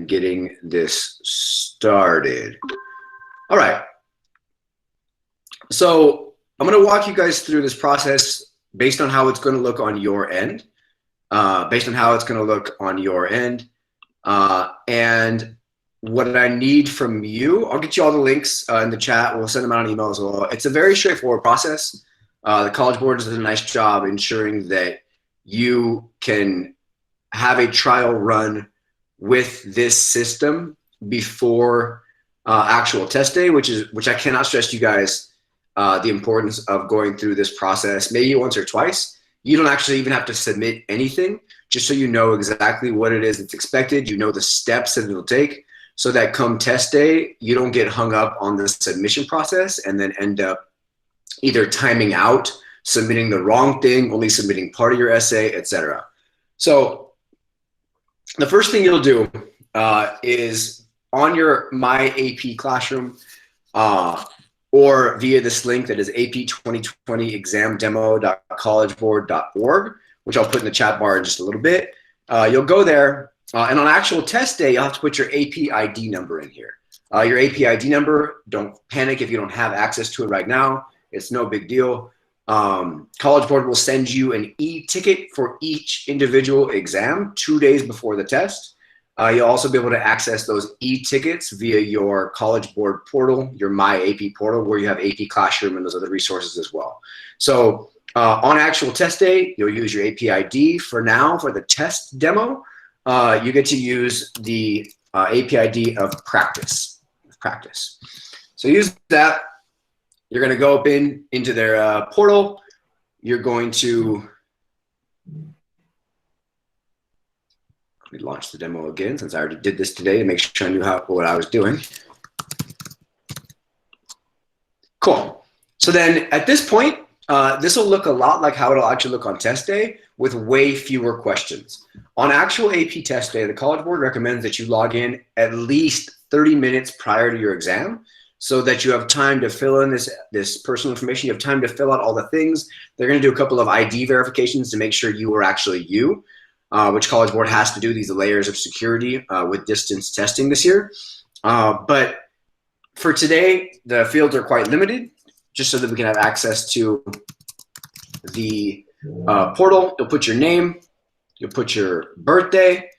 and getting this started. All right. So I'm going to walk you guys through this process based on how it's going to look on your end. And what I need from you, I'll get you all the links in the chat. We'll send them out on email as well. It's a very straightforward process. The College Board does a nice job ensuring that you can have a trial run with this system before actual test day, which I cannot stress to you guys the importance of going through this process maybe once or twice. You don't actually even have to submit anything, just so you know exactly what it is that's expected. You know the steps that it'll take, so that come test day, you don't get hung up on the submission process and then end up either timing out, submitting the wrong thing, only submitting part of your essay, etc. So the first thing you'll do is on your My AP Classroom or via this link that is ap2020examdemo.collegeboard.org, which I'll put in the chat bar in just a little bit. You'll go there, and on actual test day, you'll have to put your AP ID number in here. Your AP ID number, don't panic if you don't have access to it right now. It's no big deal. College Board will send you an e-ticket for each individual exam 2 days before the test. You'll also be able to access those e-tickets via your College Board portal, your My AP portal, where you have AP Classroom and those other resources as well. So on actual test day, you'll use your AP ID. For now, for the test demo, you get to use the AP ID of practice. So use that. You're going to go up into their portal. You're going to let me launch the demo again, since I already did this today to make sure I knew what I was doing. Cool. So then at this point, this will look a lot like how it'll actually look on test day, with way fewer questions. On actual AP test day, the College Board recommends that you log in at least 30 minutes prior to your exam, so that you have time to fill in this personal information. You have time to fill out all the things. They're going to do a couple of ID verifications to make sure you are actually you, which College Board has to do, these layers of security with distance testing this year. But for today, the fields are quite limited, just so that we can have access to the portal. You'll put your name, you'll put your birthday.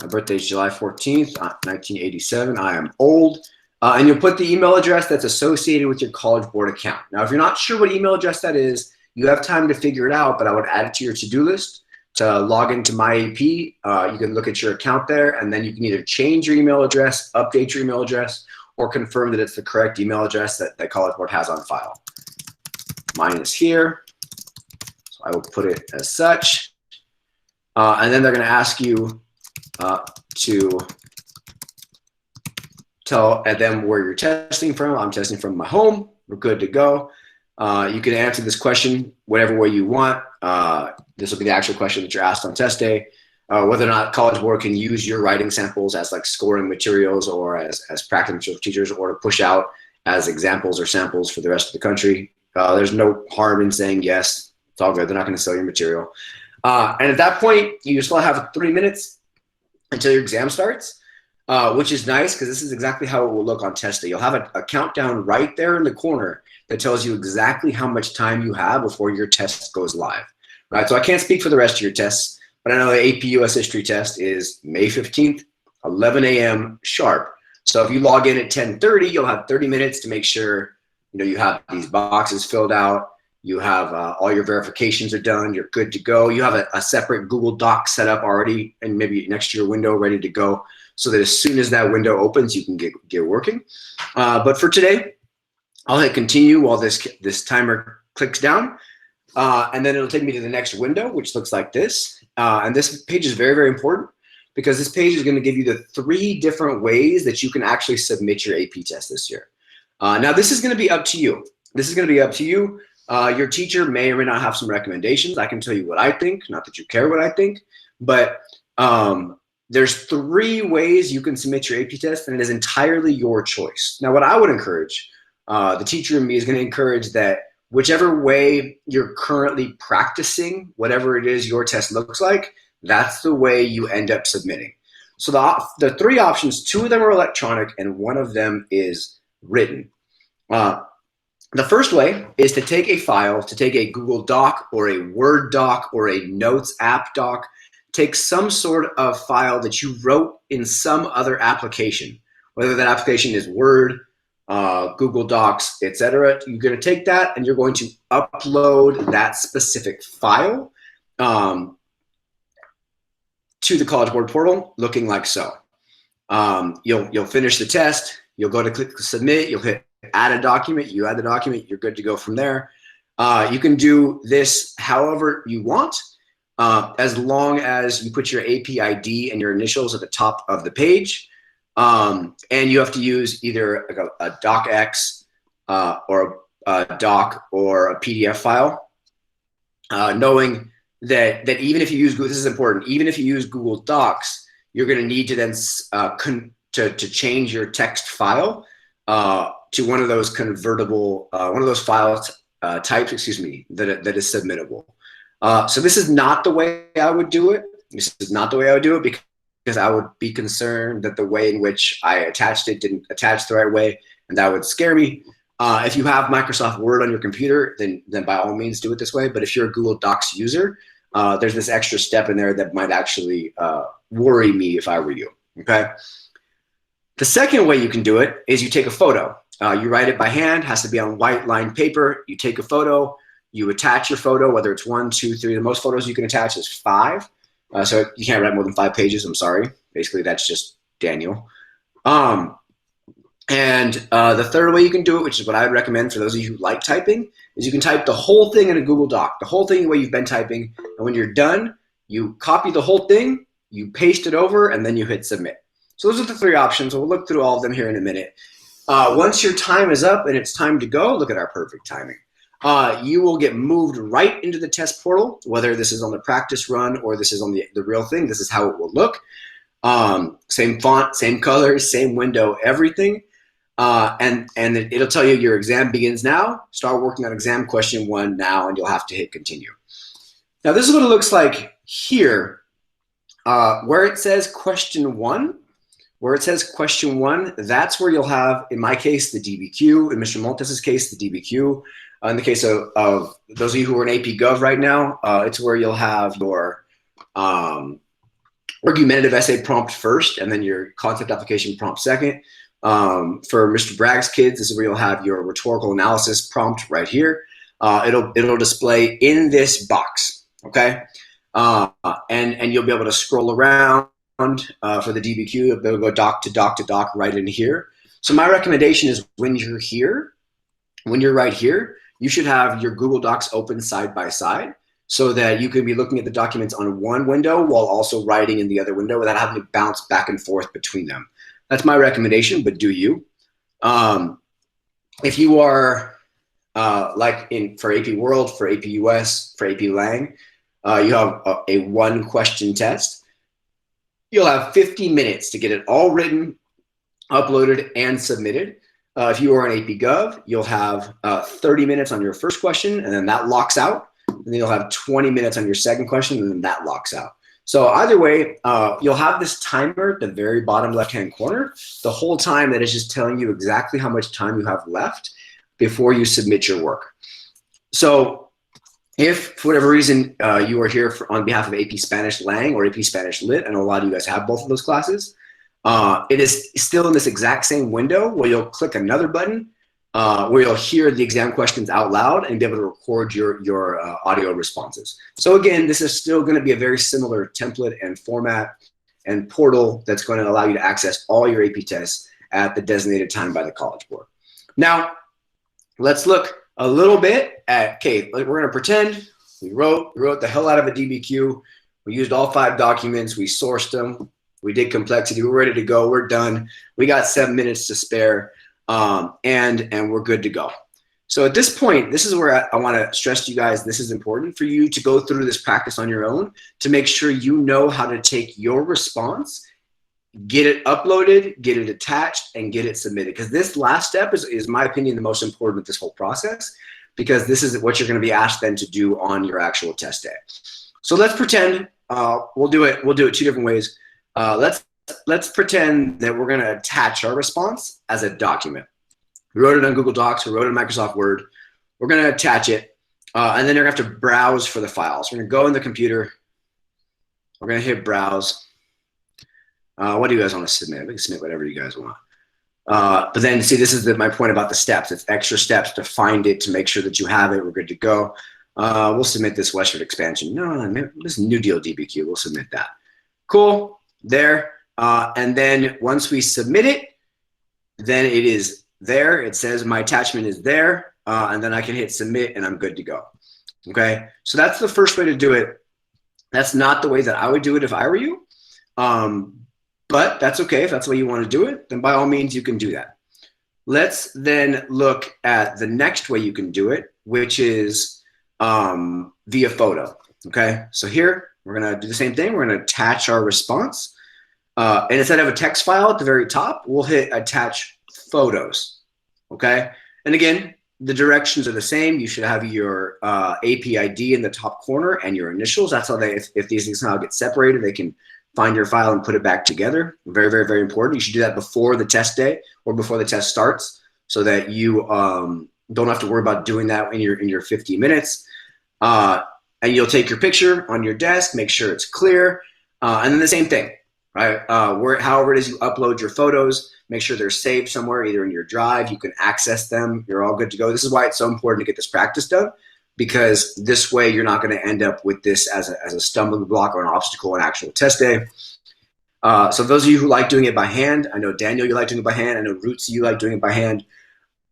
My birthday is July 14th, 1987. I am old. And you'll put the email address that's associated with your College Board account. Now, if you're not sure what email address that is, you have time to figure it out, but I would add it to your to-do list to log into My AP. You can look at your account there, and then you can either change your email address, update your email address, or confirm that it's the correct email address that College Board has on file. Mine is here, so I will put it as such. And then they're going to ask you to tell them where you're testing from. I'm testing from my home. We're good to go. You can answer this question whatever way you want. This will be the actual question that you're asked on test day. Whether or not College Board can use your writing samples as like scoring materials or as practice materials for teachers, or to push out as examples or samples for the rest of the country. There's no harm in saying yes. It's all good. They're not going to sell your material. And at that point, you still have 3 minutes until your exam starts. Which is nice, because this is exactly how it will look on test day. You'll have a countdown right there in the corner that tells you exactly how much time you have before your test goes live. Right? So I can't speak for the rest of your tests, but I know the AP US History test is May 15th, 11 a.m. sharp. So if you log in at 10:30, you'll have 30 minutes to make sure you have these boxes filled out. You have all your verifications are done. You're good to go. You have a separate Google Doc set up already, and maybe next to your window ready to go, so that as soon as that window opens, you can get working. But for today, I'll hit continue while this timer clicks down, and then it'll take me to the next window, which looks like this. And this page is very, very important, because this page is going to give you the 3 different ways that you can actually submit your AP test this year. Now, this is going to be up to you. Your teacher may or may not have some recommendations. I can tell you what I think, not that you care what I think, but there's 3 ways you can submit your AP test, and it is entirely your choice. Now, what I would encourage, the teacher in me is going to encourage that whichever way you're currently practicing, whatever it is your test looks like, that's the way you end up submitting. So the three options, two of them are electronic and one of them is written. The first way is to take a file, to take a Google Doc or a Word doc or a Notes app doc, take some sort of file that you wrote in some other application, whether that application is Word, Google Docs, etc. You're going to take that and you're going to upload that specific file to the College Board portal looking like so. You'll finish the test, you'll go to click submit, you'll hit add a document, you add the document, you're good to go from there. You can do this however you want, as long as you put your AP ID and your initials at the top of the page. And you have to use either a docx or a doc or a PDF file, knowing that even if you use Google, this is important, even if you use Google Docs, you're going to need to then to change your text file to one of those convertible, one of those file types, excuse me, that is submittable. So this is not the way I would do it. This is not the way I would do it because I would be concerned that the way in which I attached it didn't attach the right way, and that would scare me. If you have Microsoft Word on your computer, then by all means do it this way. But if you're a Google Docs user, there's this extra step in there that might actually worry me if I were you, okay? The second way you can do it is you take a photo. You write it by hand, has to be on white lined paper. You take a photo, you attach your photo, whether it's 1, 2, 3. The most photos you can attach is 5. So you can't write more than 5 pages, I'm sorry. Basically, that's just Daniel. And the third way you can do it, which is what I would recommend for those of you who like typing, is you can type the whole thing in a Google Doc, the whole thing the way you've been typing. And when you're done, you copy the whole thing, you paste it over, and then you hit submit. So those are the 3 options. We'll look through all of them here in a minute. Once your time is up and it's time to go, look at our perfect timing. You will get moved right into the test portal, whether this is on the practice run or this is on the real thing. This is how it will look. Same font, same colors, same window, everything. And it'll tell you your exam begins now. Start working on exam question 1 now, and you'll have to hit continue. Now, this is what it looks like here. Where it says question 1, that's where you'll have, in my case, the DBQ. In Mr. Montes' case, the DBQ. In the case of those of you who are in AP Gov right now, it's where you'll have your argumentative essay prompt first, and then your concept application prompt second. For Mr. Bragg's kids, this is where you'll have your rhetorical analysis prompt right here. It'll display in this box, okay? And you'll be able to scroll around for the DBQ. You'll be able to go doc to doc to doc right in here. So my recommendation is when you're here, when you're right here, you should have your Google Docs open side by side so that you can be looking at the documents on one window while also writing in the other window without having to bounce back and forth between them. That's my recommendation, but do you? If you are for AP World, for AP US, for AP Lang, you have a 1-question test. You'll have 50 minutes to get it all written, uploaded, and submitted. If you are on AP Gov, you'll have 30 minutes on your first question, and then that locks out. And then you'll have 20 minutes on your second question, and then that locks out. So either way, you'll have this timer at the very bottom left-hand corner the whole time that is just telling you exactly how much time you have left before you submit your work. So if, for whatever reason, you are here on behalf of AP Spanish Lang or AP Spanish Lit, I know a lot of you guys have both of those classes, it is still in this exact same window where you'll click another button where you'll hear the exam questions out loud and be able to record your audio responses. So again, this is still going to be a very similar template and format and portal that's going to allow you to access all your AP tests at the designated time by the College Board. Now, let's look a little bit at, okay, we're going to pretend we wrote the hell out of a DBQ. We used all 5 documents. We sourced them. We did complexity. We're ready to go. We're done. We got 7 minutes to spare. And we're good to go. So at this point, this is where I want to stress to you guys, this is important for you to go through this practice on your own to make sure you know how to take your response, get it uploaded, get it attached, and get it submitted. Because this last step is, in my opinion, the most important of this whole process, because this is what you're going to be asked then to do on your actual test day. So let's pretend we'll do it 2 different ways. Let's let's pretend that we're going to attach our response as a document. We wrote it on Google Docs. We wrote it in Microsoft Word. We're going to attach it, and then you're going to have to browse for the files. We're going to go in the computer. We're going to hit browse. What do you guys want to submit? We can submit whatever you guys want. But then see, this is my point about the steps. It's extra steps to find it, to make sure that you have it. We're good to go. We'll submit this Westford expansion. No, this New Deal DBQ. We'll submit that. Cool. There. And then once we submit it, then it is there. It says my attachment is there. And then I can hit submit and I'm good to go. Okay. So that's the first way to do it. That's not the way that I would do it if I were you. But that's okay. If that's the way you want to do it, then by all means you can do that. Let's then look at the next way you can do it, which is via photo. Okay. So here we're going to do the same thing. We're going to attach our response. And instead of a text file at the very top, we'll hit attach photos. Okay. And again, the directions are the same. You should have your AP ID in the top corner and your initials. That's how they, if these things now get separated, they can find your file and put it back together. Very, very, very important. You should do that before the test day or before the test starts, so that you don't have to worry about doing that in your 50 minutes. And you'll take your picture on your desk, make sure it's clear, and then the same thing, right? However it is you upload your photos, make sure they're saved somewhere, either in your drive, you can access them, you're all good to go. This is why it's so important to get this practice done, because this way you're not going to end up with this as a stumbling block or an obstacle on actual test day. So those of you who like doing it by hand, I know Daniel, you like doing it by hand. I know Roots, you like doing it by hand.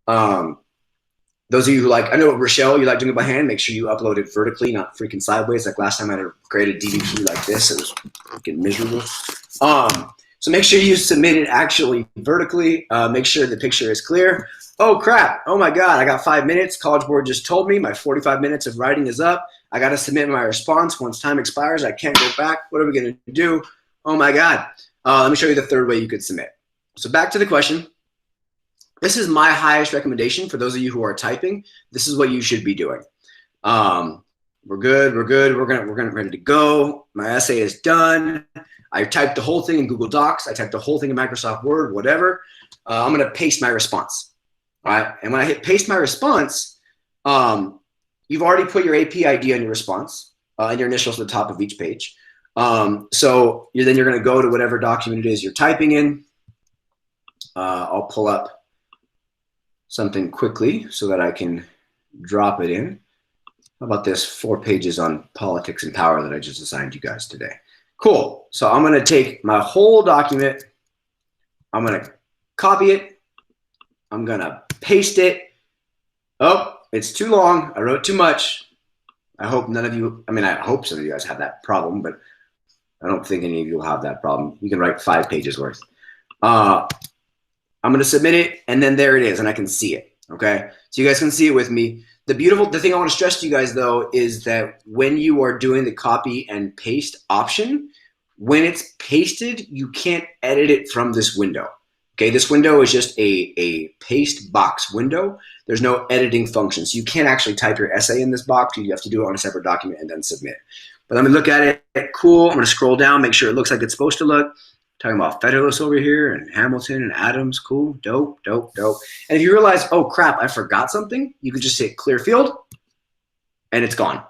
Those of you who like, I know Rochelle, you like doing it by hand. Make sure you upload it vertically, not freaking sideways. Like last time I had to create a DBQ like this. It was freaking miserable. So make sure you submit it actually vertically. Make sure the picture is clear. Oh crap, oh my God, I got 5 minutes. College Board just told me my 45 minutes of writing is up. I got to submit my response. Once time expires, I can't go back. What are we going to do? Oh my God. Let me show you the third way you could submit. So back to the question. This is my highest recommendation for those of you who are typing. This is what you should be doing. We're good. We're ready to go. My essay is done. I typed the whole thing in Google Docs. I typed the whole thing in Microsoft Word, whatever. I'm going to paste my response. All right. And when I hit paste my response, you've already put your AP ID on your response and your initials at the top of each page. So then you're going to go to whatever document it is you're typing in. I'll pull up something quickly so that I can drop it in. How about this 4 pages on politics and power that I just assigned you guys today? Cool. So I'm going to take my whole document. I'm going to copy it. I'm going to paste it. Oh, it's too long. I wrote too much. I hope none of you, I hope some of you guys have that problem, but I don't think any of you will have that problem. You can write 5 pages worth. I'm going to submit it, and then there it is, and I can see it, okay? So you guys can see it with me. The thing I want to stress to you guys, though, is that when you are doing the copy and paste option, when it's pasted, you can't edit it from this window, okay? This window is just a paste box window. There's no editing function, so you can't actually type your essay in this box. You have to do it on a separate document and then submit. But let me look at it. Cool. I'm going to scroll down, make sure it looks like it's supposed to look. Talking about Federalist over here and Hamilton and Adams. Cool. Dope, dope, dope. And if you realize, oh crap, I forgot something, you can just hit clear field and it's gone. All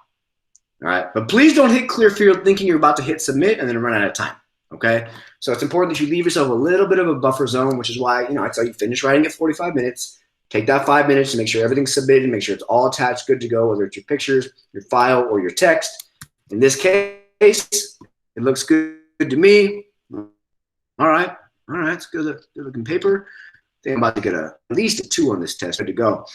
right. But please don't hit clear field thinking you're about to hit submit and then run out of time. Okay. So it's important that you leave yourself a little bit of a buffer zone, which is why, I tell you finish writing at 45 minutes. Take that 5 minutes to make sure everything's submitted, make sure it's all attached, good to go, whether it's your pictures, your file, or your text. In this case, it looks good to me. All right, it's good looking paper. I think I'm about to get at least a 2 on this test. Good to go.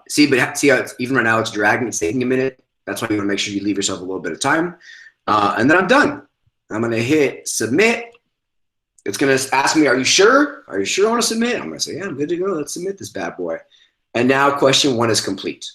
See how it's, even right now it's dragging. It's taking a minute. That's why you want to make sure you leave yourself a little bit of time. And then I'm done. I'm going to hit submit. It's going to ask me, are you sure? Are you sure I want to submit? I'm going to say, yeah, I'm good to go. Let's submit this bad boy. And now question 1 is complete.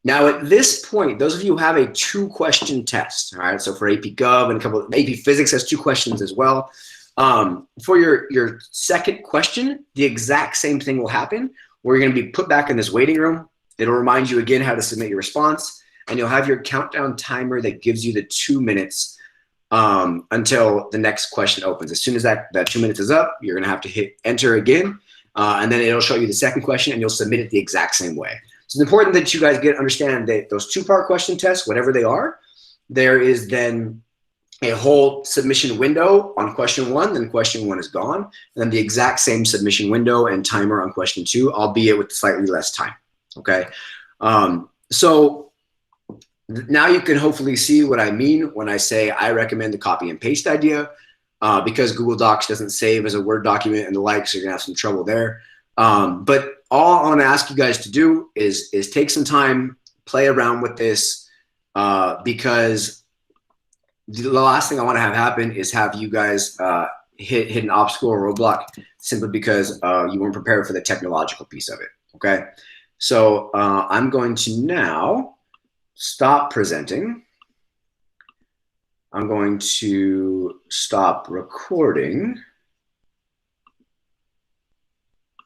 Now at this point, those of you who have a 2-question test, all right, so for AP Gov and a couple of AP Physics has 2 questions as well. For your second question, the exact same thing will happen, where you're going to be put back in this waiting room. It'll remind you again how to submit your response, and you'll have your countdown timer that gives you the 2 minutes until the next question opens. As soon as that 2 minutes is up, you're going to have to hit enter again. And then it'll show you the second question and you'll submit it the exact same way. So it's important that you guys understand that those 2-part question tests, whatever they are, there is then a whole submission window on question 1, then question 1 is gone, and then the exact same submission window and timer on question 2, albeit with slightly less time, okay? So now you can hopefully see what I mean when I say I recommend the copy and paste idea, because Google Docs doesn't save as a Word document and the like, so you're gonna have some trouble there. But all I wanna ask you guys to do is take some time, play around with this, because the last thing I want to have happen is have you guys hit an obstacle or roadblock simply because you weren't prepared for the technological piece of it. Okay, so I'm going to now stop presenting. I'm going to stop recording.